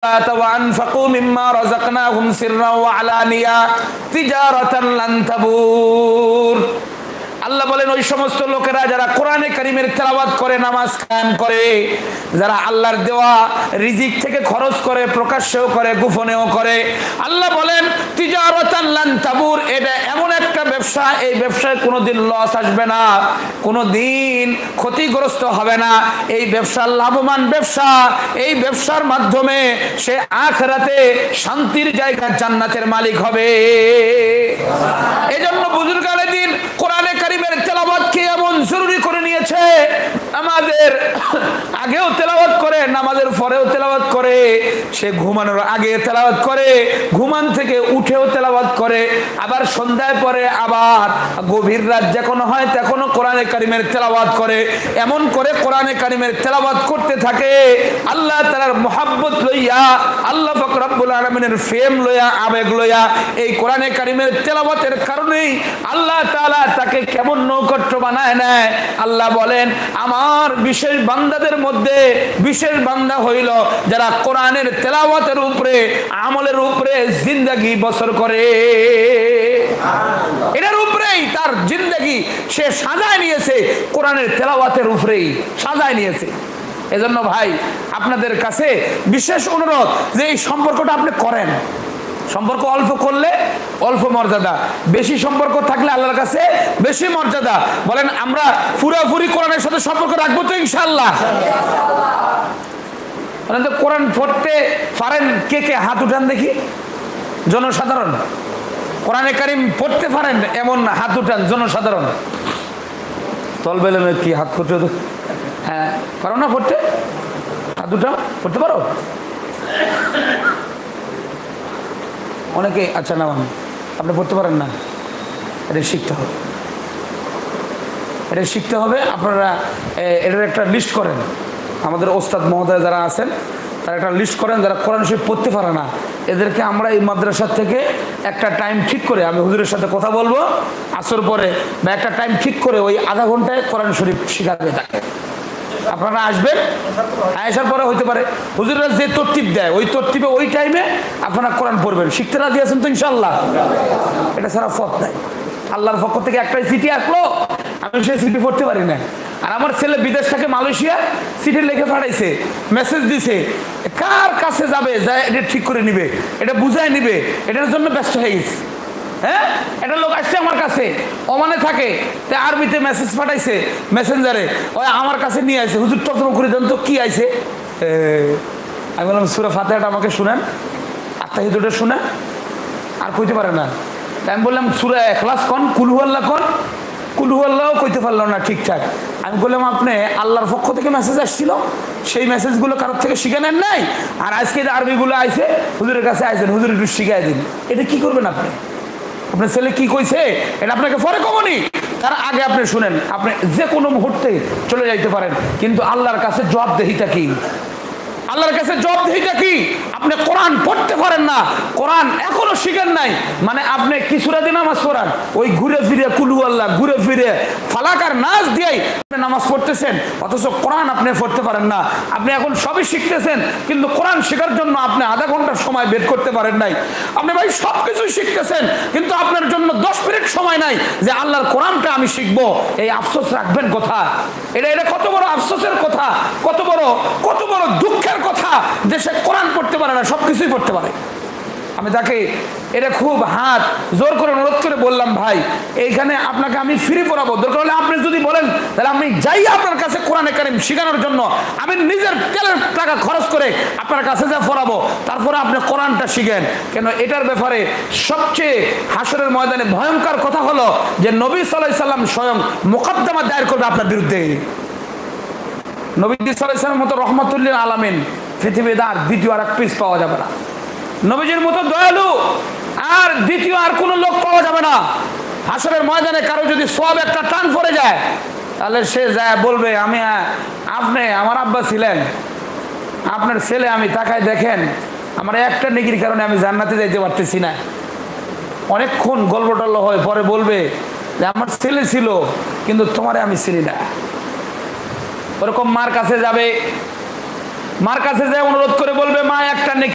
وأنفقوا مما رزقناهم سرا وعلانية تجارة لن تبور। আল্লাহ বলেন ওই সমস্ত লোকেরা যারা কোরআনে কারীমের তেলাওয়াত করে, নামাজ কায়েম করে, যারা আল্লাহর দেওয়া রিজিক থেকে খরচ করে, প্রকাশ্যেও করে, গোপনেও করে, আল্লাহ বলেন তিজারাতান লান তাবুর, এটা এমন একটা ব্যবসা, এই ব্যবসায় কোনোদিন লস আসবে না, কোনোদিন ক্ষতিগ্রস্ত হবে না। এই ব্যবসা লাভবান ব্যবসা, এই ব্যবসার মাধ্যমে সে আখিরাতে শান্তির জায়গা জান্নাতের মালিক হবে। এজন্য বুজুর্গ আলেদিন কোরআনে কারীমের তেলাওয়াতকে এমন জরুরি করে নিয়েছে, নামাজের আগেও তেলাওয়াত করে, নামাজের পরেও তেলাওয়াত করে, সে ঘুমানোর আগে তেলাওয়াত করে, ঘুমান থেকে উঠেও তেলাওয়াত করে, আবার সন্ধ্যায় পরে আবার গভীর রাত যখন হয় তখনও কোরআনে কারীমের তেলাওয়াত করে। এমন করে কোরআনে কারীমের তেলাওয়াত করতে থাকে আল্লাহ তাআলার মুহাব্বত লইয়া, আল্লাহ পাক রব্বুল আলামিনের প্রেম লইয়া, আবেগ লইয়া। এই কোরআনে কারীমের তেলাওয়াতের কারণেই আল্লাহ তাআলা তাকে কেমন নৌকট্য বানায় নেয়। আল্লাহ বলেন আমার বিশেষ বান্দাদের মধ্যে বিশেষ বান্দা হইল যারা কোরআনের তেলাওয়াতের উপরে, আমলের উপরে জিন্দেগি বসর করে, এটার উপরেই তার জিন্দেগি সে সাজায় নিয়েছে, কোরআনের তেলাওয়াতের উপরেই সাজায় নিয়েছে। এজন্য ভাই আপনাদের কাছে বিশেষ অনুরোধ যে এই সম্পর্কটা আপনি করেন। সম্পর্ক অল্প করলে অল্প মর্যাদা, বেশি সম্পর্ক থাকলে আল্লাহর কাছে বেশি মর্যাদা। বলেন আমরা পুরোপুরি কোরআনের সাথে সম্পর্ক রাখবো তো ইনশাআল্লাহ? বলেন তো কোরআন পড়তে পারেন কে কে? হাত উঠান দেখি। জনসাধারণ কোরআনে কারীম পড়তে পারেন এমন হাত উঠান জনসাধারণ। তলবেলে কি হাত করতে? হ্যাঁ, পারো না পড়তে? হাত উঠাও, পড়তে পারো? অনেকে আচ্ছা না, আপনি পড়তে পারেন না, এটা শিখতে হবে, এটা শিখতে হবে। আপনারা এটার একটা লিস্ট করেন, আমাদের ওস্তাদ মহোদয় যারা আছেন তারা একটা লিস্ট করেন যারা কোরআন শরীফ পড়তে পারে না, এদেরকে আমরা এই মাদ্রাসা থেকে একটা টাইম ঠিক করে, আমি হুজুরের সাথে কথা বলবো আসর পরে, বা একটা টাইম ঠিক করে ওই আধা ঘন্টায় কোরআন শরীফ শিখাবে তাকে। আপনারা আসবেন, আসার পরে হইতে পারে হুজুররা যে তরতিব দেয় ওই তরতিবে ওই টাইমে আপনারা কোরআন পড়বেন। শিখতে রাজি আছেন তো ইনশাআল্লাহ? এটা ছাড়া পথ নাই। আল্লাহর পক্ষ থেকে একটাই চিঠি আসলো, আমি সেই চিঠি পড়তে পারি না। আর আমার ছেলে বিদেশ থেকে মালয়েশিয়া চিঠি লিখে পাঠাইছে, মেসেজ দিছে, কার কাছে যাবে, যায় এটা ঠিক করে নিবে, এটা বুঝায় নিবে, এটার জন্য ব্যস্ত হয়ে গেছে। হ্যাঁ, একটা লোক আসছে আমার কাছে, ওমানে থাকে, আরবিতে মেসেজ পাঠাইছে মেসেঞ্জারে, ওই আমার কাছে নিয়ে আসে, হুজুর তর্জমা করে দেন তো কি আইছে। আমি বললাম সূরা ফাতিহাটা আমাকে শুনেন, আত্মাহিদটা শুনে, আর কইতে পারে না। তাই আমি বললাম সূরা ইখলাস কোন, কুল হুয়াল্লাহ কোন, কুল হুয়াল্লাহও কইতে পারলো না ঠিকঠাক। আমি বললাম আপনি আল্লাহর পক্ষ থেকে মেসেজ আসছিল, সেই মেসেজগুলো কারোর থেকে শিখে নেন নাই, আর আজকে যে আরবিগুলো আইছে হুজুরের কাছে আইছেন, হুজুর একটু শিখাই দিন। এটা কি করবেন আপনি? আপনার ছেলে কি কইছে এটা আপনাকে পরে কমনি, তার আগে আপনি শুনেন। আপনি যে কোনো মুহূর্তে চলে যাইতে পারেন, কিন্তু আল্লাহর কাছে জবাবদেহিতা কি? আল্লাহর কাছে জবাবদেহিতা কি? আপনি কোরআন পড়তে পারেন না, কোরআন এখনো শিখেন নাই, মানে আপনি কিছুটা দিন নামাজ পড়ান, ওই ঘুরে ফিরে কুলু আল্লাহ, ঘুরে ফিরে ফালাকার নাচ দিয়েই আপনি নামাজ পড়তেছেন, অথচ কোরআন আপনি পড়তে পারেন না। আপনি এখন সবই শিখতেছেন, কিন্তু কোরআন শেখার জন্য আপনি আধা ঘন্টার সময় বের করতে পারেন নাই। আপনি ভাই সব কিছু শিখতেছেন, কিন্তু আপনার জন্য 10 মিনিট সময় নাই যে আল্লাহর কোরআনটা আমি শিখবো। এই আফসোস রাখবেন কথা। এটা কত বড় আফসোসের কথা, কত বড় দুঃখের কথা। দেশে কোরআন পড়তে পারে না, সবকিছুই পড়তে পারে। আমি তাকে এটা খুব হাত জোর করে অনুরোধ করে বললাম, ভাই এইখানে আপনাকে আমি ফ্রি পড়াবো, দরকার হলে আপনি যদি বলেন তাহলে আমি যাই আপনার কাছে কোরআনে কারীম শেখানোর জন্য, আমি নিজের তেলের টাকা খরচ করে আপনার কাছে যা পড়াবো, তারপরে আপনি কোরআনটা শিখেন। কেন এটার ব্যাপারে সবচেয়ে হাসরের ময়দানে ভয়ঙ্কর কথা হলো যে নবী সাল্লাল্লাহু আলাইহি সাল্লাম স্বয়ং মোকদ্দমা দায়ের করবে আপনার বিরুদ্ধে। নবী সাল্লাল্লাহু আলাইহি সাল্লামের মতো রহমাতুল লিল আলামিন পৃথিবীতে আর দ্বিতীয় আর এক পিস পাওয়া যাবে না। নবীজির মতো দয়ালু আর দ্বিতীয় আর কোনো লোক পাওয়া যাবে না। হাসরের ময়দানে কারো যদি সওয়াব একটা টান পড়ে যায়, তাহলে সে যায় বলবে আপনি আমার আব্বা ছিলেন, আপনার ছেলে, আমি তাকায় দেখেন আমার একটা নেকির কারণে আমি জান্নাতে যাইতে পারতেছি না। অনেকক্ষণ গল্প টল্প হয়, পরে বলবে যে আমার ছেলে ছিল কিন্তু তোমারে আমি চিনি না। ওরকম মার কাছে যাবে, মার কাছে যায় অনুরোধ করে বলবে মা একটা নেকি